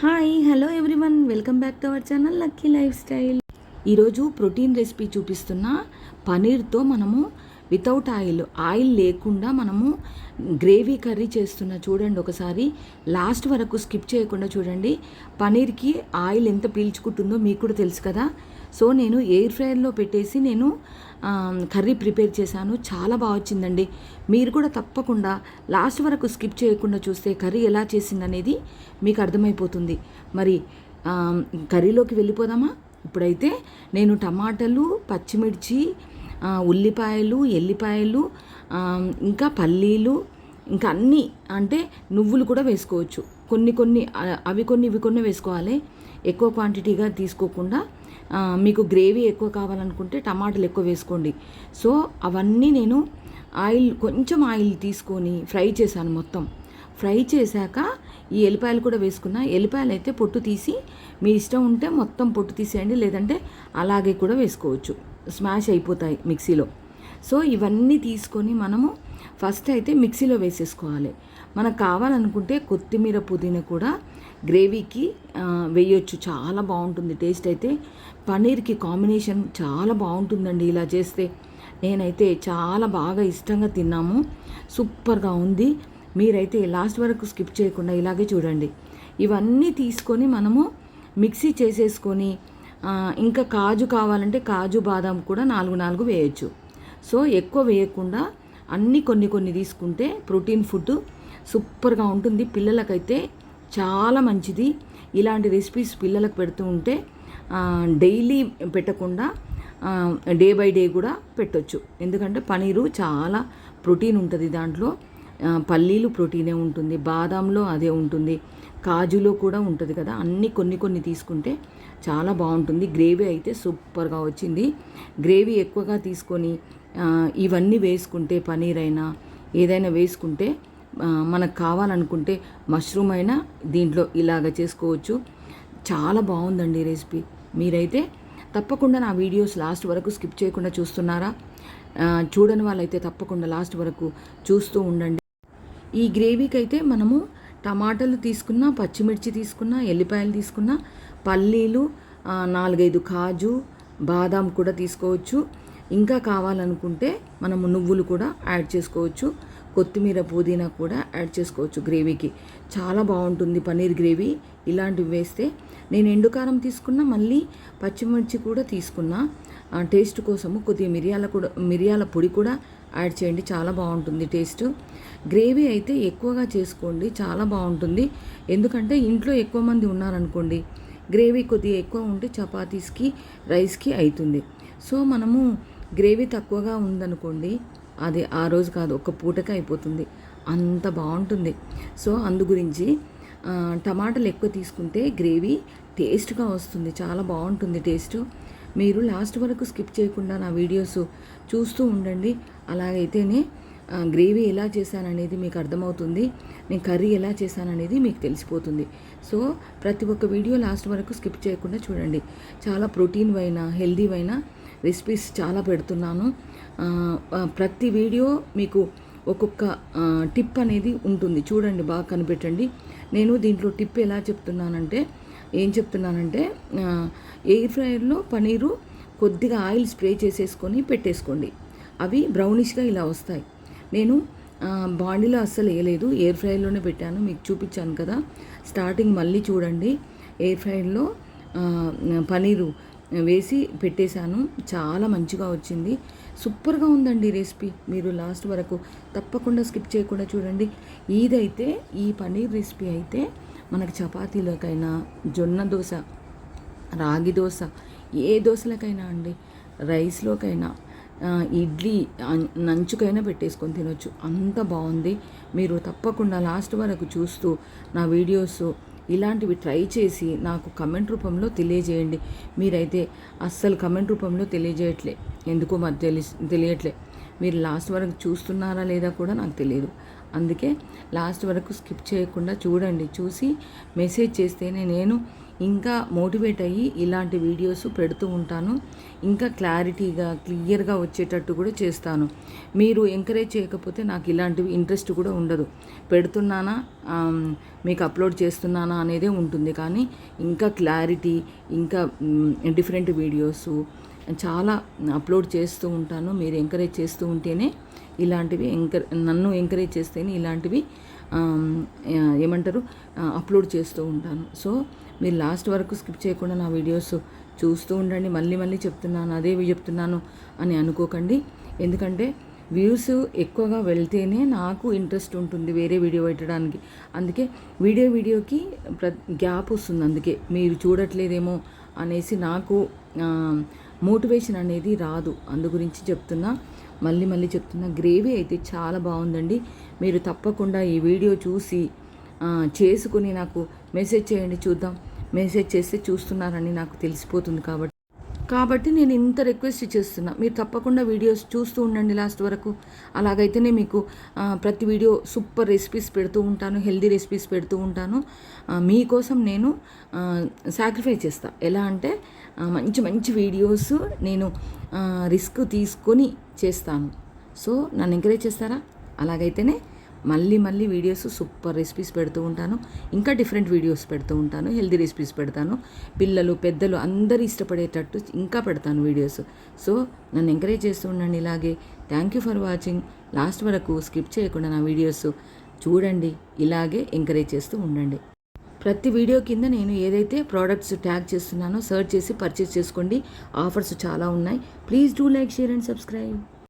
Hi hello everyone, welcome back to our channel lucky life style. ఈరోజు protein recipe చూపిస్తున్న పనీర్తో మనము without oil లేకుండా మనము గ్రేవీ కర్రీ చేస్తున్నా. చూడండి ఒకసారి లాస్ట్ వరకు స్కిప్ చేయకుండా చూడండి. పనీర్కి ఆయిల్ ఎంత పీల్చుకుంటుందో మీకు కూడా తెలుసు కదా. సో నేను ఎయిర్ ఫ్రైయర్లో పెట్టేసి నేను కర్రీ ప్రిపేర్ చేశాను. చాలా బాగా వచ్చిందండి. మీరు కూడా తప్పకుండా లాస్ట్ వరకు స్కిప్ చేయకుండా చూస్తే కర్రీ ఎలా చేసిందనేది మీకు అర్థమైపోతుంది. మరి కర్రీలోకి వెళ్ళిపోదామా? ఇప్పుడైతే నేను టమాటాలు, పచ్చిమిర్చి, ఉల్లిపాయలు, ఎల్లిపాయలు, ఇంకా పల్లీలు, ఇంకా అన్నీ, అంటే నువ్వులు కూడా వేసుకోవచ్చు. కొన్ని అవి కొన్ని ఇవి కొన్ని వేసుకోవాలి. ఎక్కువ క్వాంటిటీగా తీసుకోకుండా మీకు గ్రేవీ ఎక్కువ కావాలనుకుంటే టమాటాలు ఎక్కువ వేసుకోండి. సో అవన్నీ నేను కొంచెం ఆయిల్ తీసుకొని ఫ్రై చేశాను. మొత్తం ఫ్రై చేశాక ఈ ఎల్లిపాయలు కూడా వేసుకున్నా. ఎల్లిపాయలు అయితే పొట్టు తీసి మీ ఇష్టం ఉంటే మొత్తం పొట్టు తీసేయండి, లేదంటే అలాగే కూడా వేసుకోవచ్చు. స్మాష్ అయిపోతాయి మిక్సీలో. సో ఇవన్నీ తీసుకొని మనము ఫస్ట్ అయితే మిక్సీలో వేసేసుకోవాలి. మనకు కావాలనుకుంటే కొత్తిమీర, పుదీనా కూడా గ్రేవీకి వేయొచ్చు. చాలా బాగుంటుంది టేస్ట్. అయితే పన్నీర్కి కాంబినేషన్ చాలా బాగుంటుందండి ఇలా చేస్తే. నేనైతే చాలా బాగా ఇష్టంగా తిన్నాము. సూపర్గా ఉంది. మీరైతే లాస్ట్ వరకు స్కిప్ చేయకుండా ఇలాగే చూడండి. ఇవన్నీ తీసుకొని మనము మిక్సీ చేసేసుకొని ఇంకా కాజు కావాలంటే కాజు, బాదాం కూడా 4 వేయచ్చు. సో ఎక్కువ వేయకుండా అన్నీ కొన్ని తీసుకుంటే ప్రోటీన్ ఫుడ్ సూపర్గా ఉంటుంది. పిల్లలకైతే చాలా మంచిది. ఇలాంటి రెసిపీస్ పిల్లలకు పెడుతూ ఉంటే డైలీ పెట్టకుండా డే బై డే కూడా పెట్టొచ్చు. ఎందుకంటే పనీరు చాలా ప్రోటీన్ ఉంటుంది దాంట్లో. పల్లీలు ప్రోటీనే ఉంటుంది, బాదాంలో అదే ఉంటుంది, కాజులో కూడా ఉంటుంది కదా. అన్నీ కొన్ని తీసుకుంటే చాలా బాగుంటుంది. గ్రేవీ అయితే సూపర్గా వచ్చింది. గ్రేవీ ఎక్కువగా తీసుకొని ఇవన్నీ వేసుకుంటే, పనీర్ అయినా ఏదైనా వేసుకుంటే మనకు కావాలనుకుంటే మష్రూమ్ అయినా దీంట్లో ఇలాగ చేసుకోవచ్చు. చాలా బాగుందండి రెసిపీ. మీరైతే తప్పకుండా నా వీడియోస్ లాస్ట్ వరకు స్కిప్ చేయకుండా చూస్తున్నారా? చూడని వాళ్ళైతే తప్పకుండా లాస్ట్ వరకు చూస్తూ ఉండండి. ఈ గ్రేవీకి అయితే మనము టమాటాలు తీసుకున్నా, పచ్చిమిర్చి తీసుకున్నా, ఎల్లిపాయలు తీసుకున్నా, పల్లీలు, 4-5 కాజు, బాదాం కూడా తీసుకోవచ్చు. ఇంకా కావాలనుకుంటే మనము నువ్వులు కూడా యాడ్ చేసుకోవచ్చు. కొత్తిమీర, పుదీనా కూడా యాడ్ చేసుకోవచ్చు. గ్రేవీకి చాలా బాగుంటుంది పన్నీర్ గ్రేవీ ఇలాంటివి వేస్తే. నేను ఎండుకారం తీసుకున్నా, మళ్ళీ పచ్చిమిర్చి కూడా తీసుకున్నా. టేస్ట్ కోసము కొద్దిగా మిరియాల పొడి కూడా యాడ్ చేయండి. చాలా బాగుంటుంది టేస్ట్. గ్రేవీ అయితే ఎక్కువగా చేసుకోండి, చాలా బాగుంటుంది. ఎందుకంటే ఇంట్లో ఎక్కువ మంది ఉన్నారనుకోండి, గ్రేవీ కొద్దిగా ఎక్కువ ఉంటే చపాతీస్కి, రైస్కి అవుతుంది. సో మనము గ్రేవీ తక్కువగా ఉందనుకోండి, అది ఆ రోజు కాదు, ఒక పూటకే అయిపోతుంది. అంత బాగుంటుంది. సో అందు గురించి టమాటాలు ఎక్కువ తీసుకుంటే గ్రేవీ టేస్ట్గా వస్తుంది. చాలా బాగుంటుంది టేస్ట్. మీరు లాస్ట్ వరకు స్కిప్ చేయకుండా నా వీడియోస్ చూస్తూ ఉండండి. అలాగైతేనే గ్రేవీ ఎలా చేశాననేది మీకు అర్థమవుతుంది. నేను కర్రీ ఎలా చేశాననేది మీకు తెలిసిపోతుంది. సో ప్రతి ఒక్క వీడియో లాస్ట్ వరకు స్కిప్ చేయకుండా చూడండి. చాలా ప్రోటీన్ అయినా హెల్దీ అయినా రెసిపీస్ చాలా పెడుతున్నాను. ప్రతి వీడియో మీకు ఒక్కొక్క టిప్ అనేది ఉంటుంది. చూడండి, బాగా కనిపెట్టండి. నేను దీంట్లో టిప్ ఏం చెప్తున్నానంటే ఎయిర్ ఫ్రైయర్లో పనీరు కొద్దిగా ఆయిల్ స్ప్రే చేసేసుకొని పెట్టేసుకోండి. అవి బ్రౌనిష్గా ఇలా వస్తాయి. నేను బాండీలో అస్సలు వేయలేదు, ఎయిర్ ఫ్రైయర్లోనే పెట్టాను. మీకు చూపించాను కదా స్టార్టింగ్. మళ్ళీ చూడండి, ఎయిర్ ఫ్రైయర్లో పనీరు వేసి పెట్టేశాను. చాలా మంచిగా వచ్చింది. సూపర్గా ఉందండి రెసిపీ. మీరు లాస్ట్ వరకు తప్పకుండా స్కిప్ చేయకుండా చూడండి. ఇదైతే ఈ పనీర్ రెసిపీ అయితే మనకి చపాతీలోకైనా, జొన్న దోశ, రాగి దోశ, ఏ దోశలకైనా అండి, రైస్లోకైనా, ఇడ్లీ నంచుకైనా పెట్టేసుకొని తినొచ్చు. అంత బాగుంది. మీరు తప్పకుండా లాస్ట్ వరకు చూస్తూ నా వీడియోస్ ఇలాంటివి ట్రై చేసి నాకు కమెంట్ రూపంలో తెలియజేయండి. మీరైతే అస్సలు కమెంట్ రూపంలో తెలియజేయట్లే, ఎందుకో మరి తెలియట్లే. మీరు లాస్ట్ వరకు చూస్తున్నారా లేదా కూడా నాకు తెలియదు. అందుకే లాస్ట్ వరకు స్కిప్ చేయకుండా చూడండి. చూసి మెసేజ్ చేస్తేనే నేను ఇంకా మోటివేట్ అయ్యి ఇలాంటి వీడియోస్ పెడుతూ ఉంటాను. ఇంకా క్లారిటీగా క్లియర్గా వచ్చేటట్టు కూడా చేస్తాను. మీరు ఎంకరేజ్ చేయకపోతే నాకు ఇలాంటివి ఇంట్రెస్ట్ కూడా ఉండదు. పెడుతున్నానా మీకు అప్లోడ్ చేస్తున్నానా అనేదే ఉంటుంది. కానీ ఇంకా క్లారిటీ, ఇంకా డిఫరెంట్ వీడియోస్ చాలా అప్లోడ్ చేస్తూ ఉంటాను. మీరు ఎంకరేజ్ చేస్తూ ఉంటేనే ఇలాంటివి నన్ను ఎంకరేజ్ చేస్తేనే ఇలాంటివి అప్లోడ్ చేస్తూ ఉంటాను. సో మీరు లాస్ట్ వరకు స్కిప్ చేయకుండా నా వీడియోస్ చూస్తూ ఉండండి. మళ్ళీ చెప్తున్నాను, అదే చెప్తున్నాను అని అనుకోకండి. ఎందుకంటే వ్యూస్ ఎక్కువగా వెళ్తేనే నాకు ఇంట్రెస్ట్ ఉంటుంది వేరే వీడియో పెట్టడానికి. అందుకే వీడియోకి గ్యాప్ వస్తుంది. అందుకే మీరు చూడట్లేదేమో అనేసి నాకు మోటివేషన్ అనేది రాదు. అందు గురించి చెప్తున్నా, మళ్ళీ చెప్తున్నా. గ్రేవీ అయితే చాలా బాగుందండి. మీరు తప్పకుండా ఈ వీడియో చూసి చేసుకుని నాకు మెసేజ్ చేయండి, చూద్దాం. మెసేజ్ చేస్తే చూస్తున్నారని నాకు తెలిసిపోతుంది. కాబట్టి నేను ఇంత రిక్వెస్ట్ చేస్తున్నా, మీరు తప్పకుండా వీడియోస్ చూస్తూ ఉండండి లాస్ట్ వరకు. అలాగైతేనే మీకు ప్రతి వీడియో సూపర్ రెసిపీస్ పెడుతూ ఉంటాను, హెల్దీ రెసిపీస్ పెడుతూ ఉంటాను. మీకోసం నేను సాక్రిఫైస్ చేస్తా. ఎలా అంటే మంచి వీడియోస్ నేను రిస్క్ తీసుకొని చేస్తాను. సో నన్ను ఎంకరేజ్ చేస్తారా? అలాగైతేనే మళ్ళీ వీడియోస్ సూపర్ రెసిపీస్ పెడుతూ ఉంటాను. ఇంకా డిఫరెంట్ వీడియోస్ పెడుతూ ఉంటాను, హెల్దీ రెసిపీస్ పెడతాను. పిల్లలు పెద్దలు అందరూ ఇష్టపడేటట్టు ఇంకా పెడతాను వీడియోస్. సో నన్ను ఎంకరేజ్ చేస్తూ ఉండండి ఇలాగే. Thank you for watching. Last వరకు స్కిప్ చేయకుండా నా వీడియోస్ చూడండి. ఇలాగే ఎంకరేజ్ చేస్తూ ఉండండి. ప్రతి వీడియో కింద నేను ఏదైతే ప్రోడక్ట్స్ ట్యాగ్ చేస్తున్నానో సర్చ్ చేసి పర్చేస్ చేసుకోండి. ఆఫర్స్ చాలా ఉన్నాయి. Please do like, share and subscribe.